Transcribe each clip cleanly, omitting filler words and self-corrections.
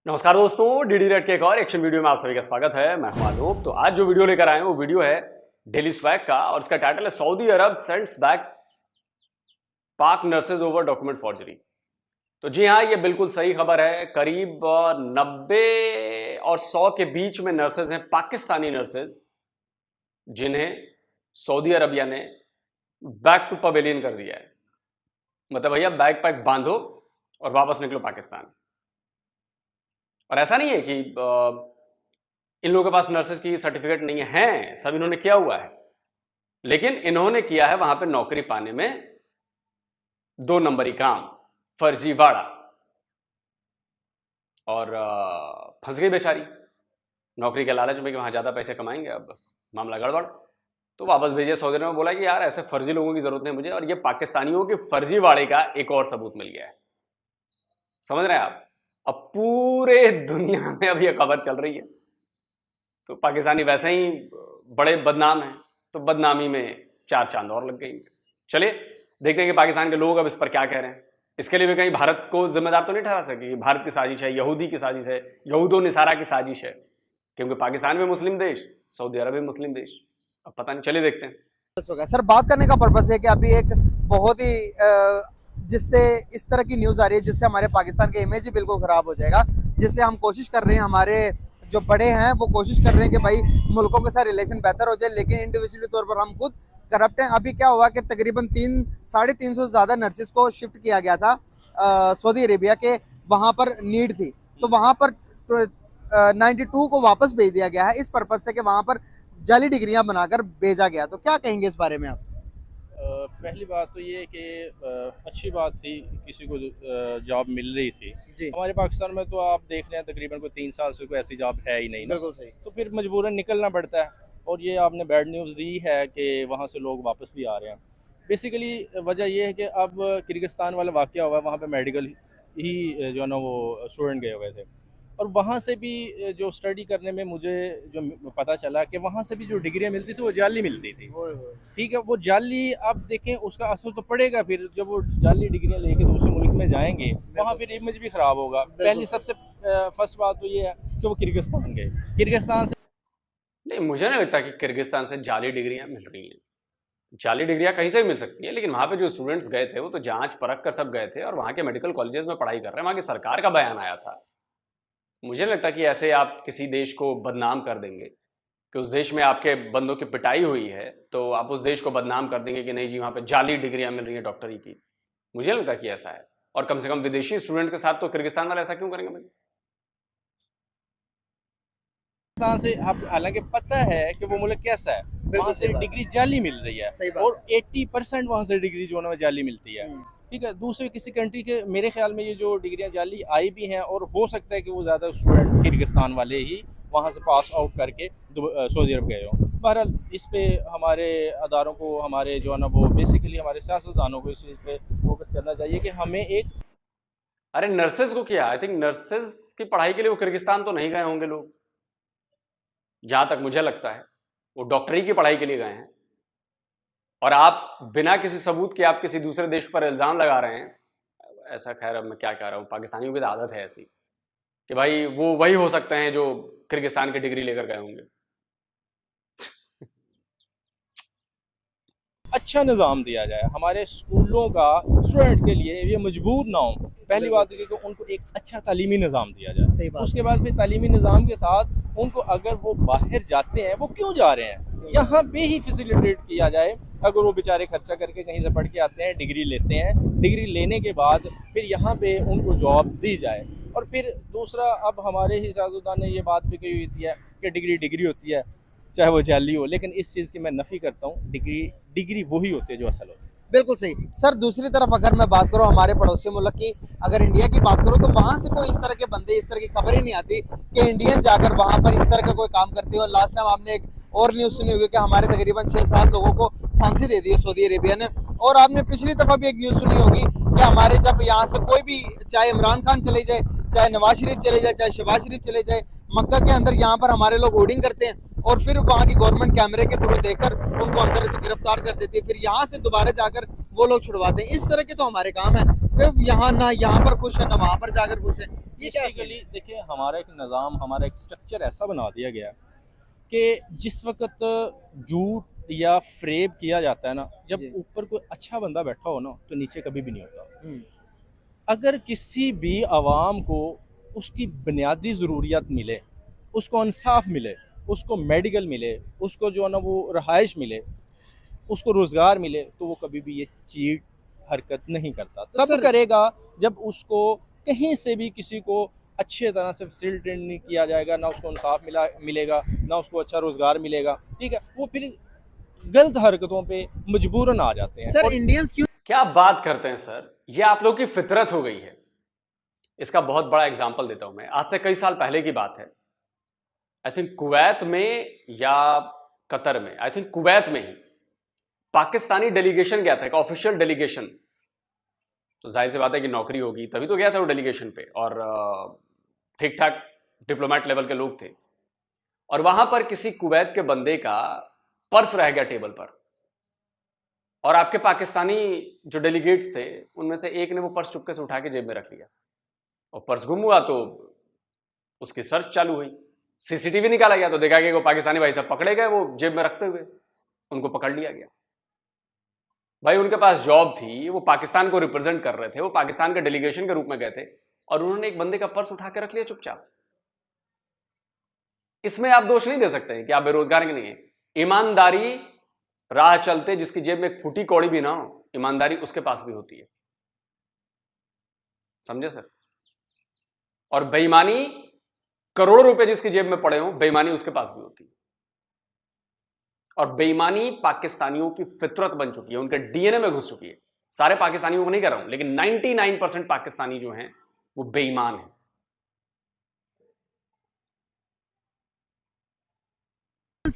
नमस्कार दोस्तों, DD red के एक और एक्शन वीडियो में आप सभी का स्वागत है। मैं हूं आलोक। तो आज जो वीडियो लेकर आए हैं वो वीडियो है डेली स्वैग का और इसका टाइटल है सऊदी अरब सेंड्स बैक पाक नर्सेज ओवर डॉक्यूमेंट फॉर्जरी। तो जी हाँ, ये बिल्कुल सही खबर है। करीब 90 और 100 के बीच में नर्सेज हैं, पाकिस्तानी नर्सेज, जिन्हें सऊदी अरबिया ने बैक टू पवेलियन कर दिया है। मतलब भैया बैग पैक बांधो और वापस निकलो पाकिस्तान। और ऐसा नहीं है कि इन लोगों के पास नर्सेज की सर्टिफिकेट नहीं है, सब इन्होंने किया हुआ है, लेकिन इन्होंने किया है वहां पे नौकरी पाने में 2 नंबरी काम, फर्जीवाड़ा। और फंस गई बेचारी नौकरी के लालच में कि वहां ज्यादा पैसे कमाएंगे। अब बस मामला गड़बड़, तो वापस भेजिए। सऊदी अरब में बोला कि यार ऐसे फर्जी लोगों की जरूरत नहीं मुझे, और ये पाकिस्तानियों के फर्जीवाड़े का एक और सबूत मिल गया है। समझ रहे हैं आप? अब पूरे दुनिया में अब ये खबर चल रही है, तो पाकिस्तानी वैसे ही बड़े बदनाम हैं, तो बदनामी में 4 चांद और लग गई। चलिए देखते हैं कि पाकिस्तान के लोग अब इस पर क्या कह रहे हैं। इसके लिए भी कहीं भारत को जिम्मेदार तो नहीं ठहरा सके कि भारत की साजिश है, यहूदी की साजिश है, यहूदो निसारा की साजिश है, क्योंकि पाकिस्तान भी मुस्लिम देश, सऊदी अरब भी मुस्लिम देश। अब पता नहीं, चलिए देखते हैं। सर, बात करने का पर्पस है कि अभी एक बहुत ही जिससे इस तरह की न्यूज़ आ रही है जिससे हमारे पाकिस्तान का इमेज ही बिल्कुल ख़राब हो जाएगा, जिससे हम कोशिश कर रहे हैं, हमारे जो बड़े हैं वो कोशिश कर रहे हैं कि भाई मुल्कों के साथ रिलेशन बेहतर हो जाए, लेकिन इंडिविजुअली तौर पर हम खुद करप्ट हैं। अभी क्या हुआ कि तकरीबन 300-350 से ज़्यादा नर्सिस को शिफ्ट किया गया था सऊदी अरेबिया के, वहाँ पर नीड थी, तो वहाँ पर 92 को वापस भेज दिया गया है इस पर्पज़ से कि वहाँ पर जाली डिग्रियां बनाकर भेजा गया। तो क्या कहेंगे इस बारे में आप? पहली बात तो ये कि अच्छी बात थी, किसी को जॉब मिल रही थी जी, हमारे पाकिस्तान में। तो आप देख रहे हैं तकरीबन कोई 3 साल से कोई ऐसी जॉब है ही नहीं ना, बिल्कुल सही। तो फिर मजबूरन निकलना पड़ता है। और ये आपने बैड न्यूज़ दी है कि वहाँ से लोग वापस भी आ रहे हैं। बेसिकली वजह यह है कि अब किर्गिस्तान वाला वाक़या हुआ है, वहाँ पे मेडिकल ही जो है ना वो स्टूडेंट गए हुए थे, और वहाँ से भी जो स्टडी करने में मुझे जो पता चला कि वहाँ से भी जो डिग्रियाँ मिलती थी वो जाली मिलती थी। ठीक है, वो जाली अब देखें उसका असर तो पड़ेगा फिर जब वो जाली डिग्रियाँ लेके दूसरे मुल्क में जाएंगे, वहाँ फिर इमेज भी ख़राब होगा। पहली सबसे फर्स्ट बात तो ये है कि वो किर्गिस्तान गए, किर्गिस्तान से नहीं, मुझे नहीं लगता कि किर्गिस्तान से जाली डिग्रियां मिल रही हैं। जाली डिग्रियां कहीं से भी मिल सकती है, लेकिन वहां पे जो स्टूडेंट्स गए थे वो तो जांच परख कर सब गए थे और वहां के मेडिकल कॉलेजेस में पढ़ाई कर रहे हैं। वहां की सरकार का बयान आया था। मुझे नहीं लगता कि ऐसे आप किसी देश को बदनाम कर देंगे कि उस देश में आपके बंदों की पिटाई हुई है तो आप उस देश को बदनाम कर देंगे कि नहीं जी वहां पे जाली डिग्रियां मिल रही हैं डॉक्टरी की। मुझे नहीं लगता कि ऐसा है। और कम से कम विदेशी स्टूडेंट के साथ तो किर्गिस्तान वाले ऐसा क्यों करेंगे भाई? आप हालांकि पता है कि वो मुल्क कैसा है, वहाँ से डिग्री जाली मिल रही है, और 80% वहाँ से डिग्री जो है ना जाली मिलती है। ठीक है, दूसरे किसी कंट्री के मेरे ख्याल में ये जो डिग्रियां जाली आई भी हैं, और हो सकता है कि वो ज़्यादा स्टूडेंट किर्गिस्तान वाले ही वहाँ से पास आउट करके सऊदी अरब गए हों। बहरहाल इस पे हमारे अदारों को, हमारे जो है ना वो बेसिकली हमारे सियासतदानों को इस चीज़ पे फोकस करना चाहिए कि हमें एक अरे नर्सेज को किया, आई थिंक नर्सेज की पढ़ाई के लिए वो किर्गिस्तान तो नहीं गए होंगे लोग, जहां तक मुझे लगता है वो डॉक्टरी की पढ़ाई के लिए गए हैं। और आप बिना किसी सबूत के आप किसी दूसरे देश पर इल्जाम लगा रहे हैं, ऐसा। खैर अब मैं क्या कह रहा हूँ, पाकिस्तानियों की तो आदत है ऐसी कि भाई वो वही हो सकते हैं जो किर्गिस्तान की डिग्री लेकर गए होंगे। अच्छा निज़ाम दिया जाए हमारे स्कूलों का, स्टूडेंट के लिए ये मजबूर ना हो। पहली बात है कि उनको एक अच्छा तालीमी निज़ाम दिया जाए, उसके बाद फिर तालीमी निज़ाम के साथ उनको अगर वो बाहर जाते हैं, वो क्यों जा रहे हैं, यहाँ पे ही फैसिलिटेट किया जाए। अगर वो बेचारे खर्चा करके कहीं से पढ़ के आते हैं, डिग्री लेते हैं, डिग्री लेने के बाद फिर यहाँ पे उनको जॉब दी जाए। और फिर दूसरा, अब हमारे ही सियासतदान ने ये बात भी कही होती है कि डिग्री डिग्री होती है चाहे वो जाली हो, लेकिन इस चीज़ की मैं नफ़ी करता हूँ। डिग्री वही होती है जो असल होती है। बिल्कुल सही। सर, दूसरी तरफ अगर मैं बात करूँ हमारे पड़ोसी मुल्क की, अगर इंडिया की बात करूँ, तो वहाँ से कोई इस तरह के बंदे, इस तरह की खबर ही नहीं आती कि इंडियन जाकर वहाँ पर इस तरह का कोई काम करते हो। लास्ट टाइम आपने एक और न्यूज़ सुनी होगी कि हमारे तकरीबन 6-7 लोगों को फांसी दे दी है सऊदी अरेबिया ने। और आपने पिछली दफ़ा भी एक न्यूज़ सुनी होगी कि हमारे जब यहाँ से कोई भी, चाहे इमरान खान चले जाए, चाहे नवाज शरीफ चले जाए, चाहे शहबाज शरीफ चले जाए, मक्का के अंदर यहाँ पर हमारे लोग होर्डिंग करते हैं और फिर वहाँ की गवर्नमेंट कैमरे के थ्रू देखकर उनको अंदर गिरफ्तार कर देती है, फिर यहाँ से दोबारा जाकर वो लोग छुड़वाते हैं। इस तरह के तो हमारे काम है, यहाँ ना यहाँ पर खुश है ना वहाँ पर जाकर खुश है। ये क्या बेसिकली देखिए हमारा एक निज़ाम, हमारा एक स्ट्रक्चर ऐसा बना दिया गया कि जिस वक्त झूठ या फ्रेब किया जाता है ना, जब जी। ऊपर कोई अच्छा बंदा बैठा हो ना तो नीचे कभी भी नहीं होता। हम्म, अगर किसी भी आवाम को उसकी बुनियादी ज़रूरियात मिले, उसको इंसाफ मिले, उसको मेडिकल मिले, उसको जो है ना वो रहाइश मिले, उसको रोज़गार मिले, तो वो कभी भी ये चीट हरकत नहीं करता। तो तब सर करेगा जब उसको कहीं से भी किसी को अच्छे तरह से फैसिलिटेट नहीं किया जाएगा, ना उसको इंसाफ मिलेगा, ना उसको अच्छा रोज़गार मिलेगा, ठीक है, वो फिर गलत हरकतों पे मजबूरन आ जाते हैं। सर और इंडियंस क्यों क्या बात करते हैं सर, ये आप लोग की फितरत हो गई है। इसका बहुत बड़ा एग्जाम्पल देता हूं मैं। आज से कई साल पहले की बात है, आई थिंक कुवैत में या कतर में, आई थिंक कुवैत में ही पाकिस्तानी डेलीगेशन गया था, एक ऑफिशियल डेलीगेशन। तो जाहिर सी बात है कि नौकरी होगी तभी तो गया था वो डेलीगेशन पे, और ठीक ठाक डिप्लोमेट लेवल के लोग थे। और वहां पर किसी कुवैत के बंदे का पर्स रह गया टेबल पर, और आपके पाकिस्तानी जो डेलीगेट्स थे उनमें से एक ने वो पर्स चुपके से उठा के जेब में रख लिया, और पर्स गुम हुआ तो उसकी सर्च चालू हुई। सीसीटीवी निकाला गया तो देखा गया वो पाकिस्तानी भाई साहब पकड़े गए, वो जेब में रखते हुए उनको पकड़ लिया गया। भाई उनके पास जॉब थी, वो पाकिस्तान को रिप्रेजेंट कर रहे थे, वो पाकिस्तान के डेलीगेशन के रूप में गए थे, और उन्होंने एक बंदे का पर्स उठा के रख लिया चुपचाप। इसमें आप दोष नहीं दे सकते हैं कि आप बेरोजगार के नहीं है। ईमानदारी राह चलते जिसकी जेब में एक फूटी कौड़ी भी ना हो, ईमानदारी उसके पास भी होती है, समझे सर। और बेईमानी, करोड़ों रुपए जिसकी जेब में पड़े हो, बेईमानी उसके पास भी होती है। और बेईमानी पाकिस्तानियों की फितरत बन चुकी है, उनके डीएनए में घुस चुकी है। सारे पाकिस्तानियों को नहीं कर रहा हूं, लेकिन 99% पाकिस्तानी जो हैं वो बेईमान हैं।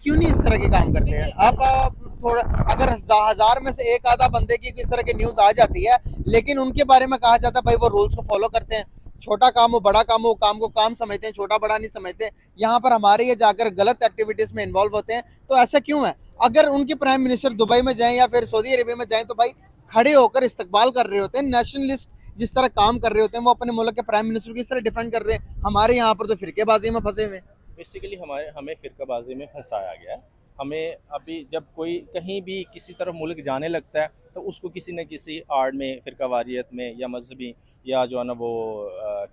क्यों नहीं इस तरह के काम करते हैं? आप थोड़ा, अगर हजार में से एक आधा बंदे की इस तरह की न्यूज आ जाती है, लेकिन उनके बारे में कहा जाता है भाई वो रूल्स को फॉलो करते हैं, छोटा काम हो बड़ा काम हो, काम को काम समझते हैं, छोटा बड़ा नहीं समझते। यहाँ पर हमारे ये जाकर गलत एक्टिविटीज में इन्वॉल्व होते हैं, तो ऐसा क्यों है? अगर उनके प्राइम मिनिस्टर दुबई में जाएं या फिर सऊदी अरेबिया में जाएं तो भाई खड़े होकर इस्तकबाल कर रहे होते हैं, नेशनलिस्ट जिस तरह काम कर रहे होते हैं, वो अपने मुल्क के प्राइम मिनिस्टर को इस तरह डिफेंड कर रहे हैं। हमारे यहाँ पर तो फिरकेबाजी में फंसे हुए हैं। बेसिकली हमें फ़िरकाबाजी में फंसाया गया है। हमें अभी जब कोई कहीं भी किसी तरफ मुल्क जाने लगता है तो उसको किसी न किसी आड़ में, फ़िरकावारियत में या मजहबी या जो है ना वो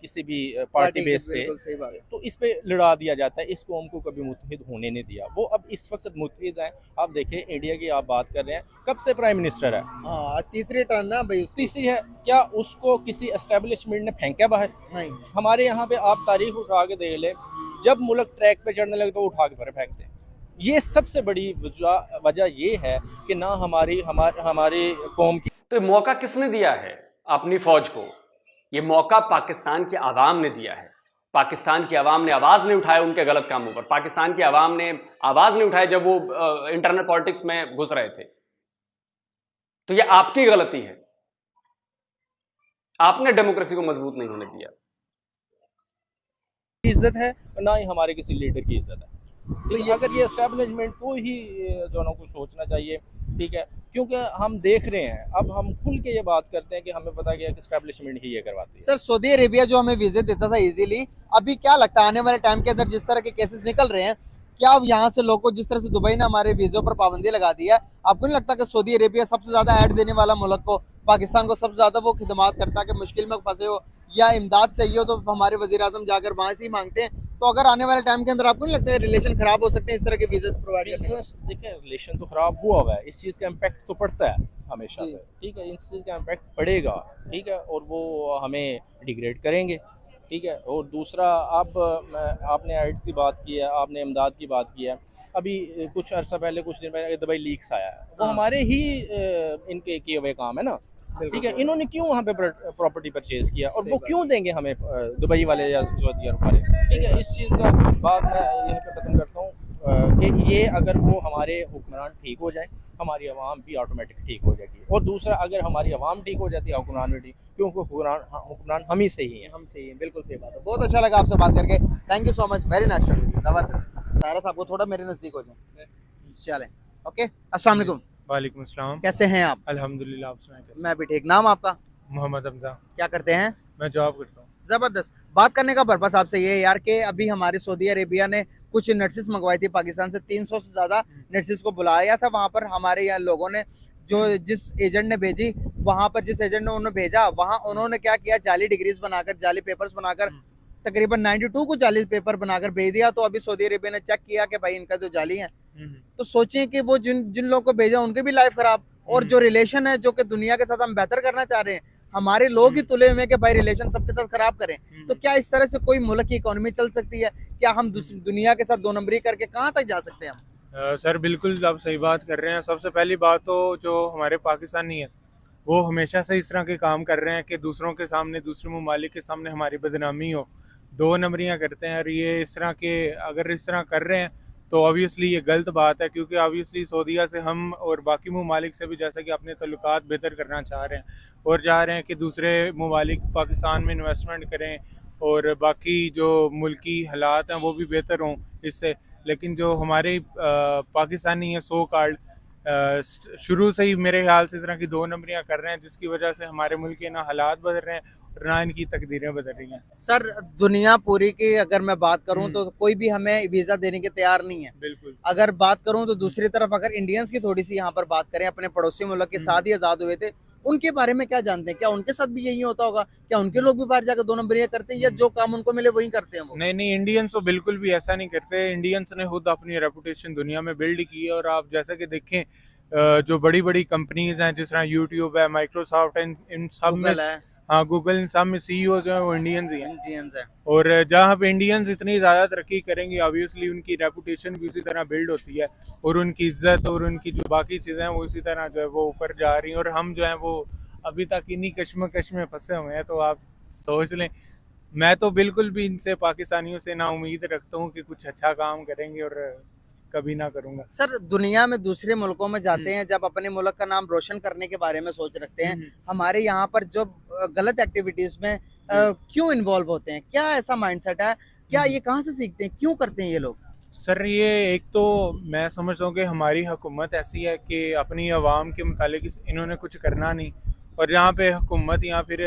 किसी भी पार्टी बेस पे, बिल्कुल सही बात है। तो इस पे लड़ा दिया जाता है। इस कौम को कभी मुत्तहिद होने नहीं दिया। वो अब इस वक्त मुत्तहिद है। आप देखें इंडिया की आप बात कर रहे हैं, कब से प्राइम मिनिस्टर है? हाँ, तीसरी टर्न ना भाई उसकी। तीसरी है। क्या उसको किसी एस्टेब्लिशमेंट ने फेंका बाहर? नहीं। हमारे यहाँ पे आप तारीख उठा के देख ले, जब मुल्क ट्रैक पे चढ़ने लगे तो उठा के बाहर फेंकते हैं। ये सबसे बड़ी वजह ये है कि ना हमारी कौम की। तो ये मौका किसने दिया है अपनी फौज को? ये मौका पाकिस्तान की आवाम ने दिया है। पाकिस्तान की आवाम ने आवाज नहीं उठाया उनके गलत कामों पर। पाकिस्तान की आवाम ने आवाज नहीं उठाई जब वो इंटरनल पॉलिटिक्स में घुस रहे थे। तो ये आपकी गलती है, आपने डेमोक्रेसी को मजबूत नहीं होने दिया। इज्जत है और ना ही हमारे किसी लीडर की इज्जत है। तो ये अगर ये एस्टेब्लिशमेंट को ही जो ना कुछ सोचना चाहिए, ठीक है, क्योंकि हम देख रहे हैं, अब हम खुल के ये बात करते हैं कि हमें पता है कि एस्टेब्लिशमेंट ही ये करवाती है। सर सऊदी अरेबिया जो हमें वीजे देता था इजीली, अभी क्या लगता है आने वाले टाइम के अंदर जिस तरह के केसेस निकल रहे हैं, क्या अब यहाँ से लोगों को जिस तरह से दुबई ने हमारे वीजों पर पाबंदी लगा दी है, आपको नहीं लगता कि सऊदी अरेबिया सबसे ज्यादा ऐड देने वाला मुल्क को, पाकिस्तान को सबसे ज्यादा वो खिदमात करता है कि मुश्किल में फंसे हो या इमदाद चाहिए हो तो हमारे वजीर आजम जाकर वहां से ही मांगते हैं? तो अगर आने वाले टाइम के अंदर आपको नहीं लगता है रिलेशन खराब हो सकते हैं इस तरह के वीजा प्रोवाइड करने बिजनेस, देखिए रिलेशन तो खराब हुआ है, इस चीज़ का इम्पैक्ट तो पड़ता है हमेशा जी। से, ठीक है, इस चीज़ का इम्पैक्ट पड़ेगा, ठीक है, और वो हमें डिग्रेड करेंगे, ठीक है। और दूसरा, आपने एड की बात की है, आपने इमदाद की बात की है। अभी कुछ अर्सा पहले, कुछ दिन पहले दुबई लीक्स आया है, वो हाँ। हमारे ही इनके किए हुए काम है ना, ठीक है। इन्होंने क्यों वहाँ पे प्रॉपर्टी परचेज किया और वो क्यों देंगे हमें, दुबई वाले या सऊदी अरब वाले, ठीक है। इस चीज़ का बात मैं यहीं पे ख़त्म करता हूँ कि ये अगर वो हमारे हुक्मरान ठीक हो जाए, हमारी आवाम भी ऑटोमेटिक ठीक हो जाएगी। और दूसरा, अगर हमारी आवाम ठीक हो जाती है, हुक्मरान भी ठीक, क्योंकि हुक्मरान हम ही से ही हैं। हम सही है, बिल्कुल सही बात है। बहुत अच्छा लगा आपसे बात करके, thank you so much, very nice, जबरदस्त। तारा साहब को थोड़ा मेरे नजदीक हो जाए, चलें। ओके, अस्सलाम वालेकुम। वालेकुम अस्सलाम। कैसे हैं आप? अल्हम्दुलिल्लाह, आप सुनाएं कैसे? मैं भी ठीक। नाम आपका? मोहम्मद हमजा। क्या करते हैं? मैं जॉब करता हूँ। जबरदस्त। बात करने का पर्पस आपसे ये है यार कि अभी हमारी सऊदी अरेबिया ने कुछ नर्सिस मंगवाई थी पाकिस्तान से, 300 से ज्यादा नर्सिस को बुलाया था वहां पर। हमारे यहाँ लोगों ने जो जिस एजेंट ने भेजी, वहां पर जिस एजेंट ने उन्हें भेजा, वहां उन्होंने क्या किया, जाली डिग्रीज बनाकर, जाली पेपर्स बनाकर तकरीबन 92 को जाली पेपर बनाकर भेज दिया। तो अभी सऊदी अरेबिया ने चेक किया कि भाई इनका तो जाली है। तो सोचिए कि वो जिन जिन लोगों को भेजा उनकी भी लाइफ खराब, और जो रिलेशन है जो कि दुनिया के साथ हम बेहतर करना चाह रहे हैं, हमारे लोग ही तुले हुए कि भाई रिलेशन सबके साथ खराब करें। तो क्या इस तरह से कोई मुल्क की इकोनॉमी चल सकती है? क्या हम दुनिया के साथ दो नंबरी करके कहाँ तक जा सकते हैं हम? सर बिल्कुल आप सही बात कर रहे हैं। सबसे पहली बात तो जो हमारे पाकिस्तानी है वो हमेशा से इस तरह के काम कर रहे हैं कि दूसरों के सामने, दूसरे ममालिक के सामने हमारी बदनामी हो, दो नंबरियां करते हैं। और ये इस तरह के अगर इस तरह कर रहे हैं तो ऑब्वियसली ये गलत बात है, क्योंकि ऑब्वियसली सऊदीया से हम और बाकी ममालिक से भी जैसा कि अपने तल्लुकात बेहतर करना चाह रहे हैं और चाह रहे हैं कि दूसरे ममालिक पाकिस्तान में इन्वेस्टमेंट करें और बाकी जो मुल्की हालात हैं वो भी बेहतर हों इससे। लेकिन जो हमारे पाकिस्तानी है सो कॉल्ड शुरू से ही मेरे ख्याल से इस तरह की दो नंबरियां कर रहे हैं, जिसकी वजह से हमारे मुल्क के ना हालात बदल रहे हैं और ना इनकी तकदीरें बदल रही हैं। सर दुनिया पूरी की अगर मैं बात करूं तो कोई भी हमें वीजा देने के तैयार नहीं है। बिल्कुल। अगर बात करूं तो दूसरी तरफ अगर इंडियंस की थोड़ी सी यहाँ पर बात करें, अपने पड़ोसी मुल्क के साथ ही आजाद हुए थे, उनके बारे में क्या जानते हैं? क्या उनके साथ भी यही होता होगा? क्या उनके लोग भी बाहर जाकर दो नंबरियां करते हैं, या जो काम उनको मिले वही करते हैं वो? नहीं नहीं, इंडियंस तो बिल्कुल भी ऐसा नहीं करते। इंडियंस ने खुद अपनी रेपुटेशन दुनिया में बिल्ड की है। और आप जैसा कि देखें जो बड़ी बड़ी कंपनीज हैं जिस तरह यूट्यूब है, माइक्रोसॉफ्ट है, इन सब में, हाँ गूगल, इन सब में सीईओ जो हैं वो इंडियंस ही हैं। इंडियंस है। और जहाँ पे इंडियंस इतनी ज़्यादा तरक्की करेंगे ऑब्वियसली उनकी रेपुटेशन भी उसी तरह बिल्ड होती है और उनकी इज्जत और उनकी जो बाकी चीज़ें हैं वो इसी तरह जो है वो ऊपर जा रही हैं। और हम जो हैं वो अभी तक इन्हीं कश्मकश में फंसे हुए हैं। तो आप सोच लें, मैं तो बिल्कुल भी इनसे, पाकिस्तानियों से ना उम्मीद रखता हूँ कि कुछ अच्छा काम करेंगे और कभी ना करूँगा। सर दुनिया में दूसरे मुल्कों में जाते हैं जब अपने मुल्क का नाम रोशन करने के बारे में सोच रखते हैं, हमारे यहाँ पर जो गलत एक्टिविटीज में क्यों इन्वॉल्व होते हैं? क्या ऐसा माइंडसेट है? क्या ये कहाँ से सीखते हैं? क्यों करते हैं ये लोग? सर ये एक तो मैं समझता हूँ कि हमारी हुकूमत ऐसी है कि अपनी आवाम के मुतालिक इन्होंने कुछ करना नहीं, और जहाँ पे हुकूमत या फिर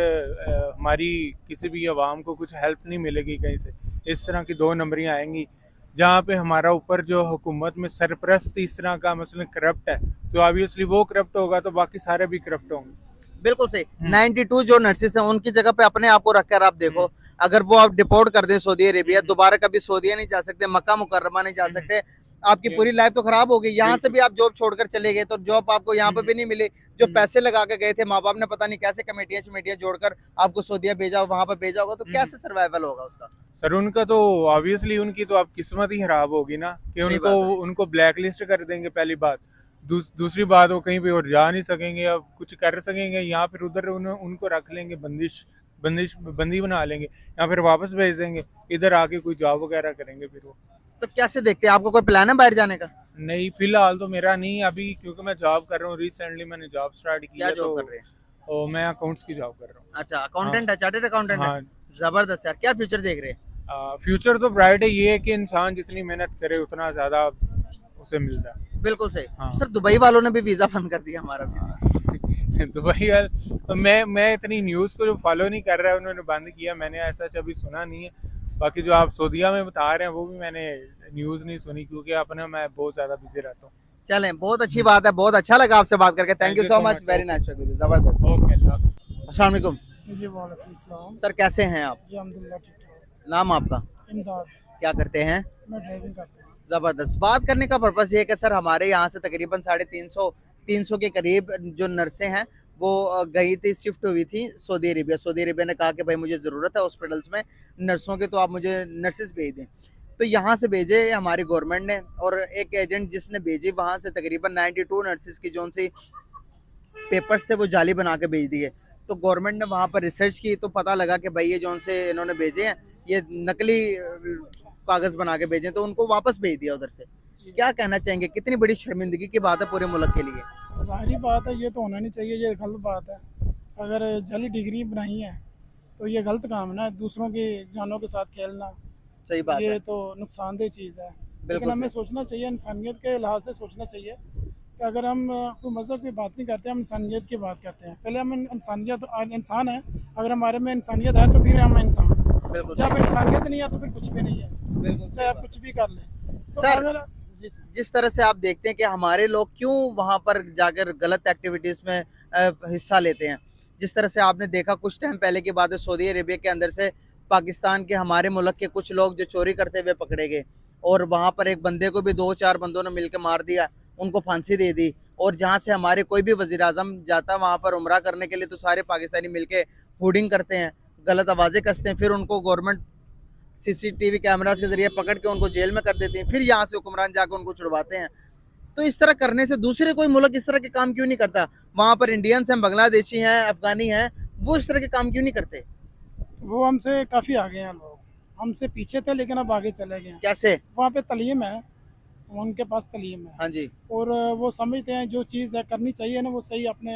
हमारी किसी भी आवाम को कुछ हेल्प नहीं मिलेगी कहीं से, इस तरह की दो नंबरियाँ आएंगी। जहाँ पे हमारा ऊपर जो हुकूमत में सरपरस्त इस तरह का मसलन करप्ट है, तो ऑब्वियसली वो करप्ट होगा तो बाकी सारे भी करप्ट होंगे। बिल्कुल सही। 92 जो नर्सिस हैं उनकी जगह पे अपने आप को रखकर आप देखो, अगर वो आप डिपोर्ट कर दें सऊदी अरेबिया, दोबारा कभी सऊदीया नहीं जा सकते, मक्का मुकर्रमा नहीं जा सकते, आपकी पूरी लाइफ तो खराब हो गई। यहाँ से भी आप जॉब छोड़कर चले गए तो जॉब आपको यहाँ पे भी नहीं मिली। जो पैसे लगा के गए थे, माँ बाप ने पता नहीं कैसे कमेटियां जोड़कर आपको सऊदीया भेजा, वहां पर भेजा होगा, तो कैसे सर्वाइवल होगा उसका? सर उनका तो ऑब्वियसली उनकी तो आप किस्मत ही खराब होगी ना कि उनको ब्लैक लिस्ट कर देंगे पहली बात। दूसरी बात वो कहीं पे और जा नहीं सकेंगे, अब कुछ कर सकेंगे या फिर उधर उनको रख लेंगे, बंदी बना लेंगे या फिर वापस भेज देंगे, इधर आके कोई जॉब वगैरह करेंगे फिर वो। तो कैसे देखते हैं? आपको कोई प्लान है बाहर जाने का? नहीं फिलहाल तो मेरा नहीं अभी, क्योंकि मैं जॉब कर रहा हूँ। रिसेंटली मैंने जॉब स्टार्ट की है। जॉब कर रहे हैं? और मैं अकाउंट्स की जॉब कर रहा हूँ। अच्छा, अकाउंटेंट है, चार्टर्ड अकाउंटेंट हाँ। है। जबरदस्त यार, क्या फ्यूचर देख रहे हैं? फ्यूचर तो ब्राइट है, ये है कि इंसान जितनी मेहनत करे उतना ज्यादा उसे मिलता है। बिल्कुल सही। हाँ। सर दुबई वालों ने भी वीजा बंद कर दिया हमारा वीजा। दुबई वाले, मैं इतनी न्यूज़ को जो फॉलो नहीं कर रहा है उन्होंने बंद किया, मैंने ऐसा कभी सुना नहीं है। बाकी जो आप सऊदीया में बता रहे हैं वो भी मैंने न्यूज़ नहीं सुनी, क्योंकि अपने मैं बहुत ज़्यादा बिजी रहता हूँ। चलें, बहुत अच्छी बात है, बहुत अच्छा लगा आपसे बात करके। Thank you so much, very nice, जबरदस्त। ओके, अस्सलाम वालेकुम। जी वालेकुम सलाम। सर कैसे हैं आप? जी अल्हम्दुलिल्लाह ठीक ठाक। नाम आपका? इमदाद। क्या करते हैं? मैं ड्राइविंग करता हूँ। जबरदस्त। बात करने का पर्पस ये है कि सर हमारे यहाँ से तकरीबन 350 के करीब जो नर्सें हैं वो गई थी, शिफ्ट हुई थी सऊदी अरेबिया। सऊदी अरेबिया ने कहा कि भाई मुझे ज़रूरत है हॉस्पिटल्स में नर्सों की, तो आप मुझे नर्सेस भेज दें। तो यहाँ से भेजे हमारी गवर्नमेंट ने, और एक एजेंट जिसने भेजी वहाँ से तकरीबन 92 नर्सेस की जो सी पेपर्स थे वो जाली बना के भेज दिए। तो गवर्नमेंट ने वहाँ पर रिसर्च की तो पता लगा कि भाई ये जो से इन्होंने भेजे हैं ये नकली कागज़ बना के भेजे, तो उनको वापस भेज दिया उधर से। क्या कहना चाहेंगे? कितनी बड़ी शर्मिंदगी की बात है पूरे मुल्क के लिए। ज़ाहिरी बात है, ये तो होना नहीं चाहिए, ये गलत बात है। अगर जाली डिग्री बनाई है तो ये गलत काम है ना, दूसरों की जानों के साथ खेलना। सही बात ये है। तो नुकसानदेह चीज़ है। लेकिन बिल्कुल हमें सही। सोचना चाहिए, इंसानियत के लिहाज से सोचना चाहिए कि अगर हम कोई मज़हब की बात नहीं करते, हम इंसानियत की बात करते हैं। पहले हम इंसानियत इंसान है, अगर हमारे में इंसानियत है तो फिर हम इंसान हैं। बिल्कुल जब सही। इंसानियत नहीं है तो फिर कुछ भी नहीं है, बिल्कुल चाहे आप कुछ भी कर लें। तो सर, अगर जी सर, जिस तरह से आप देखते हैं कि हमारे लोग क्यों वहां पर जाकर गलत एक्टिविटीज में हिस्सा लेते हैं, जिस तरह से आपने देखा कुछ टाइम पहले की बात है, सऊदी अरेबिया के अंदर से पाकिस्तान के हमारे मुल्क के कुछ लोग जो चोरी करते हुए पकड़े गए, और वहां पर एक बंदे को भी 2-4 बंदों ने मिलकर मार दिया, उनको फांसी दे दी। और जहां से हमारे कोई भी वजीर आजम जाता है वहां पर उमरा करने के लिए, तो सारे पाकिस्तानी मिलके होर्डिंग करते हैं, गलत आवाजें कसते हैं, फिर उनको गवर्नमेंट सीसीटीवी कैमरास के जरिए पकड़ के उनको जेल में कर देते हैं, फिर यहाँ से हुक्मरान जाकर उनको छुड़वाते हैं। तो इस तरह करने से दूसरे कोई मुल्क इस तरह के काम क्यों नहीं करता? वहां पर इंडियंस हैं, बांग्लादेशी हैं, अफगानी हैं, वो इस तरह के काम क्यों नहीं करते? वो हमसे काफ़ी आगे हैं लोग, हमसे पीछे थे लेकिन अब आगे चले गए हैं। कैसे? वहाँ पे तलीम है, उनके पास तलीम है, हाँ जी, और वो समझते हैं जो चीज़ है करनी चाहिए ना वो सही अपने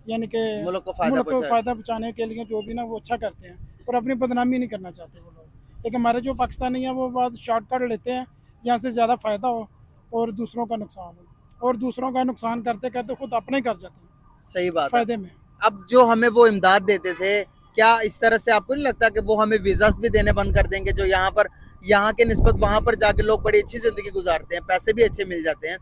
यानी कि मुल्क को फायदा मुल्क को पहुंचाए। फ़ायदा पहुँचाने के लिए जो भी ना वो अच्छा करते हैं, और अपनी बदनामी नहीं करना चाहते वो लोग। लेकिन हमारे जो पाकिस्तानी हैं वो बात शॉर्टकट लेते हैं, यहाँ से ज़्यादा फ़ायदा हो और दूसरों का नुकसान हो, और दूसरों का नुकसान करते करते खुद अपने कर जाते हैं सही बात है। फ़ायदे में। अब जो हमें वो इमदाद देते थे, क्या इस तरह से आपको नहीं लगता कि वो हमें वीज़ास भी देने बंद कर देंगे, जो यहाँ पर यहाँ के निस्बत वहाँ पर जाके लोग बड़ी अच्छी ज़िंदगी गुजारते हैं, पैसे भी अच्छे मिल जाते हैं,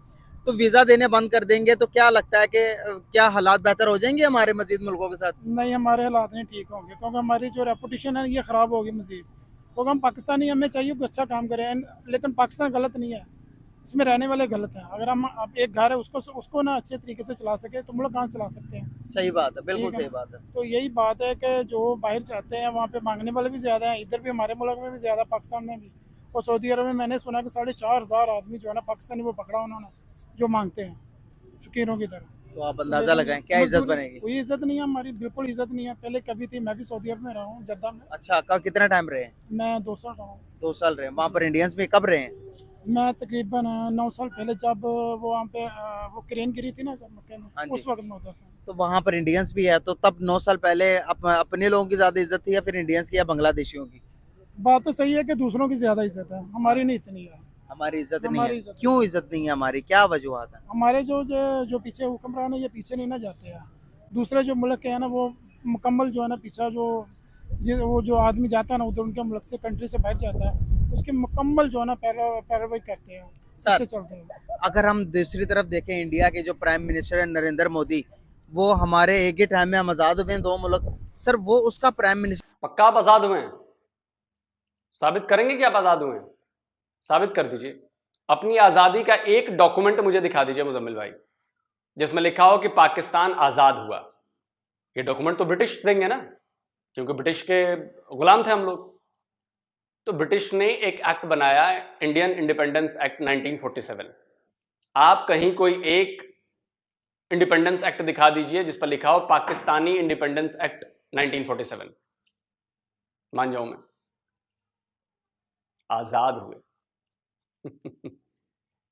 तो वीज़ा देने बंद कर देंगे तो क्या लगता है कि क्या हालात बेहतर हो जाएंगे हमारे मज़ीद मुल्कों के साथ? नहीं, हमारे हालात नहीं ठीक होंगे, क्योंकि हमारी जो रेपुटेशन है ये ख़राब होगी मज़ीद, क्योंकि हम पाकिस्तानी, हमें चाहिए कि अच्छा काम करें, लेकिन पाकिस्तान गलत नहीं है, इसमें रहने वाले गलत हैं। अगर हम अब एक घर है उसको ना अच्छे तरीके से चला सके तो हम लोग कहाँ चला सकते हैं? सही बात है, बिल्कुल ठीक है। सही बात है। तो यही बात है कि जो बाहर जाते हैं वहाँ पे मांगने वाले भी ज़्यादा हैं, इधर भी हमारे मुल्क में भी ज़्यादा, पाकिस्तान में भी। और सऊदी अरब में मैंने सुना कि 4,500 आदमी जो है ना पाकिस्तानी वो पकड़ा उन्होंने, जो मांगते हैं फ़कीरों की तरह। तो आप अंदाजा लगाएं क्या इज्जत बनेगी? कोई इज्जत नहीं है हमारी, बिल्कुल इज्जत नहीं है। पहले कभी थी, मैं भी सऊदी अरब में रहा हूँ, जद्दा में। अच्छा, कब कितना टाइम रहे हैं? मैं 2 साल रहा हूँ। 2 साल रहे हैं वहाँ पर। इंडियंस में कब रहे हैं? मैं तकरीबन 9 साल पहले, जब वो वहाँ पे वो क्रेन गिरी थी ना जब मक्के हाँ में, जी। उस वक्त में उधर था। तो वहाँ पर इंडियंस भी है, तो तब 9 साल पहले अपने लोगों की ज्यादा इज्जत थी या फिर इंडियंस की या बांग्लादेशियों की? बात तो सही है कि दूसरों की ज़्यादा इज्जत है, हमारी नहीं इतनी है। हमारी इज्जत नहीं हमारी है। इज्जत क्यों इज्जत नहीं है हमारी, क्या वजूहत है? हमारे जो पीछे हुक्मरान है ये पीछे नहीं ना जाते हैं। दूसरे जो मुल्क के हैं ना वो मुकम्मल जो है ना पीछा वो जो आदमी जाता है ना उधर उनके मुल्क से, कंट्री से बाहर जाता है, उसकी मुकम्मल जो है ना पैरवी करते हैं, सर, पीछे चलते हैं। अगर हम दूसरी तरफ देखें, इंडिया के जो प्राइम मिनिस्टर है नरेंद्र मोदी, वो हमारे एक ही टाइम में हम आज़ाद हुए हैं 2 मुल्क, सर वो उसका प्राइम मिनिस्टर पक्का आप आजाद हुए हैं? साबित करेंगे कि आप आजाद हुए हैं? साबित कर दीजिए। अपनी आजादी का एक डॉक्यूमेंट मुझे दिखा दीजिए मुजम्मिल भाई, जिसमें लिखा हो कि पाकिस्तान आजाद हुआ। ये डॉक्यूमेंट तो ब्रिटिश देंगे ना, क्योंकि ब्रिटिश के गुलाम थे हम लोग। तो ब्रिटिश ने एक एक्ट बनाया, इंडियन इंडिपेंडेंस एक्ट 1947। आप कहीं कोई एक इंडिपेंडेंस एक्ट दिखा दीजिए जिस पर लिखा हो पाकिस्तानी इंडिपेंडेंस एक्ट 1947, मान जाऊं मैं आजाद हुए।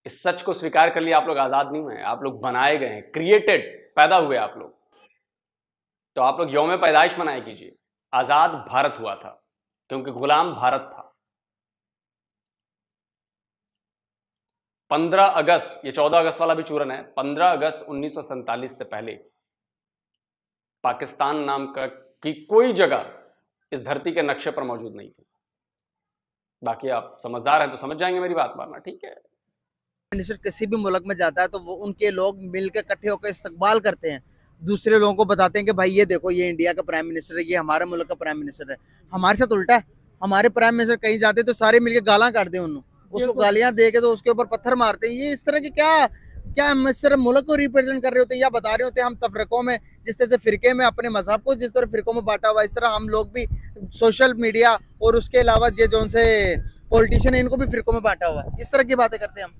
इस सच को स्वीकार कर लिया, आप लोग आजाद नहीं हुए, आप लोग बनाए गए हैं, क्रिएटेड, पैदा हुए आप लोग। तो आप लोग यौम पैदाइश मनाए कीजिए। आजाद भारत हुआ था क्योंकि गुलाम भारत था। 15 अगस्त, ये 14 अगस्त वाला भी चूरन है, 15 अगस्त 1947 से पहले पाकिस्तान नाम का की कोई जगह इस धरती के नक्शे पर मौजूद नहीं थी। बाकी आप समझदार हैं तो समझ जाएंगे मेरी बात, मानना ठीक है। मिनिस्टर किसी भी मुल्क में जाता है तो वो उनके लोग मिलकर इकट्ठे होकर इस्तकबाल करते हैं, दूसरे लोगों को बताते हैं कि भाई ये देखो ये इंडिया का प्राइम मिनिस्टर है, ये हमारे मुल्क का प्राइम मिनिस्टर है। हमारे साथ उल्टा है, हमारे प्राइम मिनिस्टर कहीं जाते तो सारे मिलकर गालां काटते हैं उन्होंने, उसको गालियां दे के तो उसके ऊपर पत्थर मारते हैं। ये इस तरह के क्या हम इस तरह मुल्क को रिप्रेजेंट कर रहे होते हैं या बता रहे होते हैं हम तफरकों में, जिस तरह से फिरके में अपने मजहब को जिस तरह फिरकों में बांटा हुआ, इस तरह हम लोग भी सोशल मीडिया और उसके अलावा ये जो उनसे पॉलिटिशियन है इनको भी फिरकों में बांटा हुआ है। इस तरह की बातें करते हैं हम।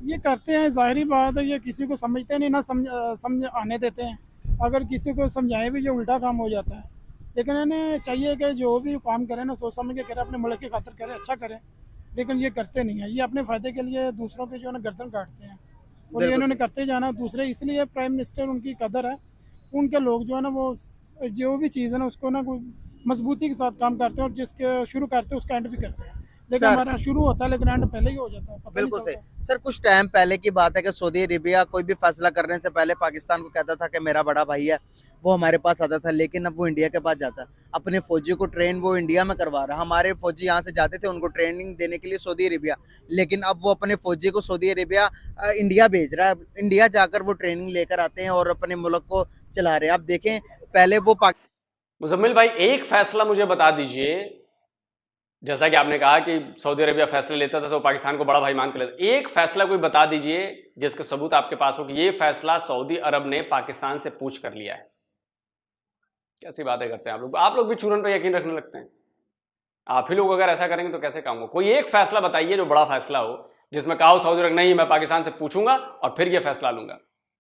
ये करते हैं, जाहिर बात है, ये किसी को समझते नहीं ना, समझ आने देते हैं। अगर किसी को समझाएं भी ये उल्टा काम हो जाता है। लेकिन इन्हें चाहिए कि जो भी काम करें ना सोच समझ के करें, अपने मुल्क की खातिर करें, अच्छा करें, लेकिन ये करते नहीं है। ये अपने फ़ायदे के लिए दूसरों के जो है ना गर्दन काटते हैं, और ये इन्होंने करते जाना दूसरे, इसलिए प्राइम मिनिस्टर उनकी कदर है। उनके लोग जो है ना वो जो भी चीज़ है ना उसको ना कोई मजबूती के साथ काम करते हैं, और जिसके शुरू करते हैं उसका एंड भी करते हैं। लेकिन सर- हमारा शुरू होता है लेकिन एंड पहले ही हो जाता है, पता नहीं बिल्कुल सही चलता। सर। कुछ टाइम पहले की बात है कि सऊदी अरेबिया कोई भी फैसला करने से पहले पाकिस्तान को कहता था कि मेरा बड़ा भाई है, वो हमारे पास आता था, लेकिन अब वो इंडिया के पास जाता है। अपने फौजी को ट्रेन वो इंडिया में करवा रहा है। हमारे फौजी यहाँ से जाते थे उनको ट्रेनिंग देने के लिए सऊदी अरेबिया, लेकिन अब वो अपने फौजी को सऊदी अरेबिया इंडिया भेज रहा है। इंडिया जाकर वो ट्रेनिंग लेकर आते हैं और अपने मुल्क को चला रहे हैं। अब देखें, पहले वो मुजम्मिल भाई, एक फैसला मुझे बता दीजिए, जैसा कि आपने कहा कि सऊदी अरेबिया फैसले लेता था तो पाकिस्तान को बड़ा भाई मान के लेता, एक फैसला कोई बता दीजिए जिसके सबूत आपके पास हो कि ये फैसला सऊदी अरब ने पाकिस्तान से पूछ कर लिया है। कैसी बातें करते हैं आप लोग भी चूरन पर यकीन रखने लगते हैं। आप ही लोग अगर ऐसा करेंगे तो कैसे काम हो। कोई एक फैसला बताइए जो बड़ा फैसला हो, जिसमें कहा हो सऊदी अरब नहीं, मैं पाकिस्तान से पूछूंगा और फिर यह फैसला लूंगा।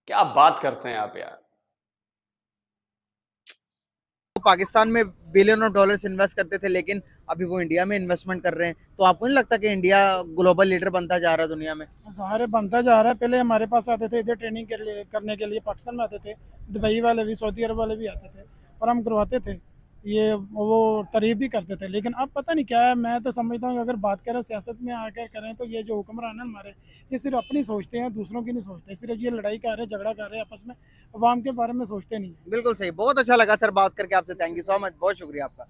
क्या बात करते हैं आप यार। पाकिस्तान में बिलियन ऑफ डॉलर्स इन्वेस्ट करते थे, लेकिन अभी वो इंडिया में इन्वेस्टमेंट कर रहे हैं। तो आपको नहीं लगता कि इंडिया ग्लोबल लीडर बनता जा रहा है दुनिया में? सहारे बनता जा रहा है। पहले हमारे पास आते थे इधर ट्रेनिंग करने के लिए, पाकिस्तान में आते थे, दुबई वाले भी, सऊदी अरब वाले भी आते थे और हम करवाते थे, ये वो तारीफ भी करते थे। लेकिन अब पता नहीं क्या है, मैं तो समझता हूँ अगर बात करें सियासत में आकर करें तो ये जो हुक्मरान है हमारे, ये सिर्फ अपनी सोचते हैं, दूसरों की नहीं सोचते। सिर्फ ये लड़ाई कर रहे हैं, झगड़ा कर रहे हैं आपस में, अवाम के बारे में सोचते नहीं है। बिल्कुल सही। बहुत अच्छा लगा सर बात करके आपसे। थैंक यू सो मच, बहुत शुक्रिया आपका।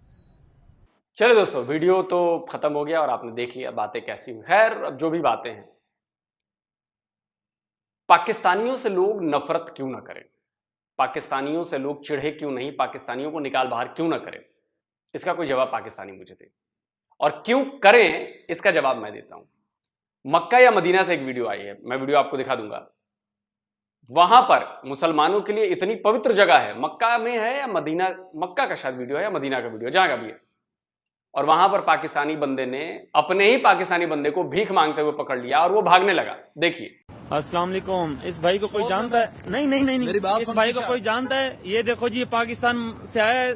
चलो दोस्तों, वीडियो तो खत्म हो गया और आपने देख लिया बातें कैसी हुई। खैर, अब जो भी बातें हैं, पाकिस्तानियों से लोग नफरत क्यों ना करें, पाकिस्तानियों से लोग चिढ़े क्यों नहीं, पाकिस्तानियों को निकाल बाहर क्यों ना करें, इसका कोई जवाब पाकिस्तानी मुझे दे। और क्यों करें इसका जवाब मैं देता हूं। मक्का या मदीना से एक वीडियो आई है, मैं वीडियो आपको दिखा दूंगा। वहां पर मुसलमानों के लिए इतनी पवित्र जगह है, मक्का में है या मदीना, मक्का का शायद वीडियो है या मदीना का वीडियो, जहां का भी है। और वहां पर पाकिस्तानी बंदे ने अपने ही पाकिस्तानी बंदे को भीख मांगते हुए पकड़ लिया और वो भागने लगा। देखिए। अस्सलाम वालेकुम। इस भाई को कोई जानता है? नहीं नहीं नहीं, नहीं। इस भाई को कोई जानता है? ये देखो जी, ये पाकिस्तान से आया है,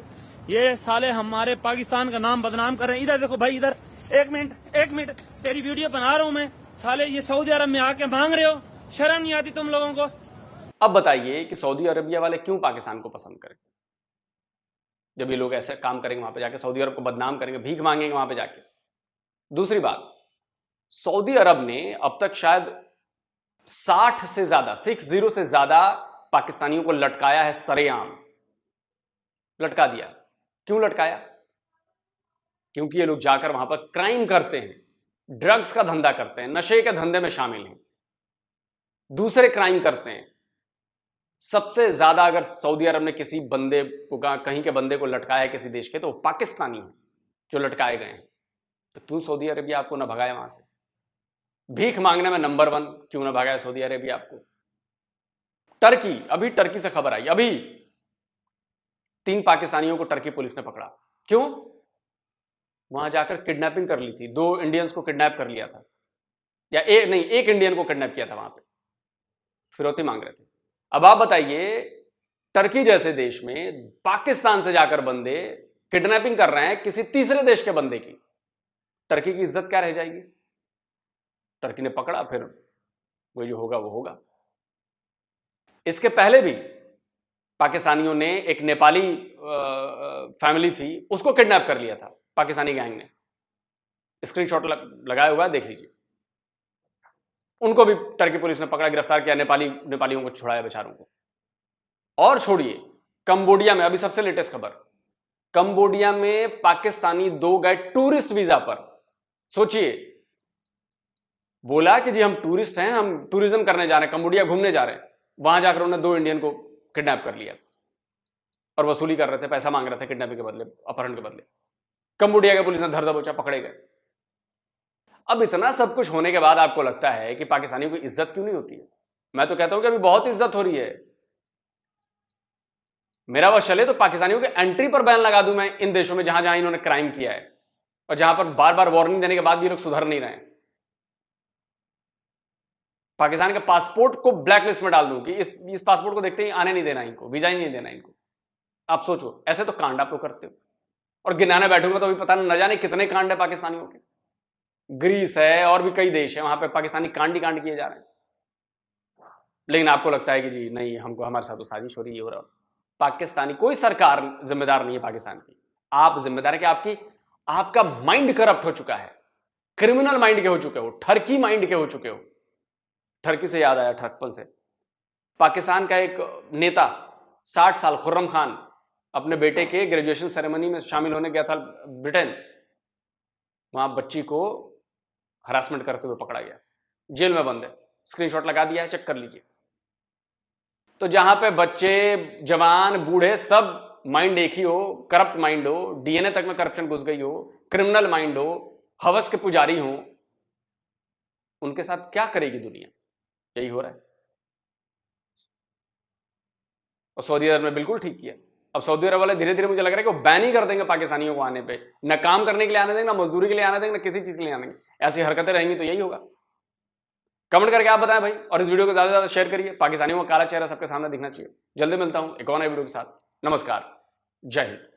ये साले हमारे पाकिस्तान का नाम बदनाम कर रहे हैं। इधर देखो भाई, इधर। एक मिनट, तेरी वीडियो बना रहा हूँ मैं। साले ये सऊदी अरब में आके मांग रहे हो, शर्म नहीं आती तुम लोगों को? अब बताइए कि सऊदी अरबिया वाले क्यों पाकिस्तान को पसंद करें? जब ये लोग ऐसे काम करेंगे वहां पे जाके, सऊदी अरब को बदनाम करेंगे, भीख मांगेंगे वहां पे जाके। दूसरी बात, सऊदी अरब ने अब तक शायद 60 से ज्यादा पाकिस्तानियों को लटकाया है, सरेआम लटका दिया। क्यों लटकाया? क्योंकि ये लोग जाकर वहां पर क्राइम करते हैं, ड्रग्स का धंधा करते हैं, नशे के धंधे में शामिल हैं, दूसरे क्राइम करते हैं। सबसे ज्यादा अगर सऊदी अरब ने किसी बंदे को, कहीं के बंदे को लटकाया है किसी देश के, तो वो पाकिस्तानी है जो लटकाए गए हैं। तो क्यों सऊदी अरबिया आपको ना भगाया वहां से? भीख मांगने में नंबर 1 क्यों ना भगाया सऊदी अरबिया आपको? टर्की, अभी टर्की से खबर आई, अभी 3 पाकिस्तानियों को टर्की पुलिस ने पकड़ा। क्यों? वहां जाकर किडनैपिंग कर ली थी, 2 इंडियंस को किडनैप कर लिया था, या एक इंडियन को किडनैप किया था, वहां पे फिरौती मांग रहे थे। अब आप बताइए, टर्की जैसे देश में पाकिस्तान से जाकर बंदे किडनैपिंग कर रहे हैं किसी तीसरे देश के बंदे की, टर्की की इज्जत क्या रह जाएगी? टर्की ने पकड़ा, फिर वो जो होगा वो होगा। इसके पहले भी पाकिस्तानियों ने, एक नेपाली फैमिली थी, उसको किडनैप कर लिया था पाकिस्तानी गैंग ने। स्क्रीनशॉट लगाया हुआ है, देख लीजिए। उनको भी टर्की पुलिस ने पकड़ा, गिरफ्तार किया, नेपालियों को छुड़ाया बेचारों को। और छोड़िए, कंबोडिया में अभी सबसे लेटेस्ट खबर, कंबोडिया में पाकिस्तानी 2 गए टूरिस्ट वीजा पर। सोचिए, बोला कि जी हम टूरिस्ट हैं, हम टूरिज्म करने जा रहे हैं, कंबोडिया घूमने जा रहे हैं। वहां जाकर उन्होंने 2 इंडियन को किडनैप कर लिया और वसूली कर रहे थे, पैसा मांग रहे थे किडनैपिंग के बदले, अपहरण के बदले। कंबोडिया के पुलिस ने धर दबोचा, पकड़े गए। अब इतना सब कुछ होने के बाद आपको लगता है कि पाकिस्तानियों की इज्जत क्यों नहीं होती है? मैं तो कहता हूं कि अभी बहुत इज्जत हो रही है। मेरा बस चले तो पाकिस्तानियों के एंट्री पर बैन लगा दूं मैं, इन देशों में जहां जहां इन्होंने क्राइम किया है और जहां पर बार बार वार्निंग देने के बाद भी लोग सुधर नहीं रहे हैं। पाकिस्तान के पासपोर्ट को ब्लैकलिस्ट में डाल दूं कि इस पासपोर्ट को देखते ही आने नहीं देना इनको, वीजा ही नहीं देना इनको। आप सोचो, ऐसे तो कांड आप लोग करते हो। और गिनाने बैठूंगा तो अभी पता न जाने कितने कांड है पाकिस्तानियों के। ग्रीस है और भी कई देश है, वहां पे पाकिस्तानी कांड ही कांड किए जा रहे हैं। लेकिन आपको लगता है कि जी नहीं, हमको हमारे साथ तो साजिश हो रही है। हो रहा पाकिस्तानी, कोई सरकार जिम्मेदार नहीं है पाकिस्तान की। आप जिम्मेदार है कि आपका माइंड करप्ट हो चुका है, क्रिमिनल माइंड के हो चुके हो, ठरकी माइंड के हो चुके हो। ठरकी से याद आया, ठरकपन से, पाकिस्तान का एक नेता 60 साल खुर्रम खान अपने बेटे के ग्रेजुएशन सेरेमनी में शामिल होने गया था ब्रिटेन। वहां बच्ची को हरासमेंट करते हुए पकड़ा गया, जेल में बंद है, स्क्रीनशॉट लगा दिया है, चेक कर लीजिए। तो जहां पे बच्चे, जवान, बूढ़े सब माइंड एक ही हो, करप्ट माइंड हो, डीएनए तक में करप्शन घुस गई हो, क्रिमिनल माइंड हो, हवस के पुजारी हो, उनके साथ क्या करेगी दुनिया? यही हो रहा है। और सऊदी अरब ने बिल्कुल ठीक किया। अब सऊदी अरब वाले धीरे धीरे मुझे लग रहा है कि वो बैन ही कर देंगे पाकिस्तानियों को आने पे, न काम करने के लिए आने देंगे, ना मजदूरी के लिए आने देंगे, ना किसी चीज के लिए आने देंगे। ऐसी हरकतें रहेंगी तो यही होगा। कमेंट करके आप बताएं भाई, और इस वीडियो को ज्यादा से ज्यादा शेयर करिए। पाकिस्तानियों का काला चेहरा सबके सामने दिखना चाहिए। जल्दी मिलता हूं एक और नए वीडियो के साथ। नमस्कार, जय हिंद।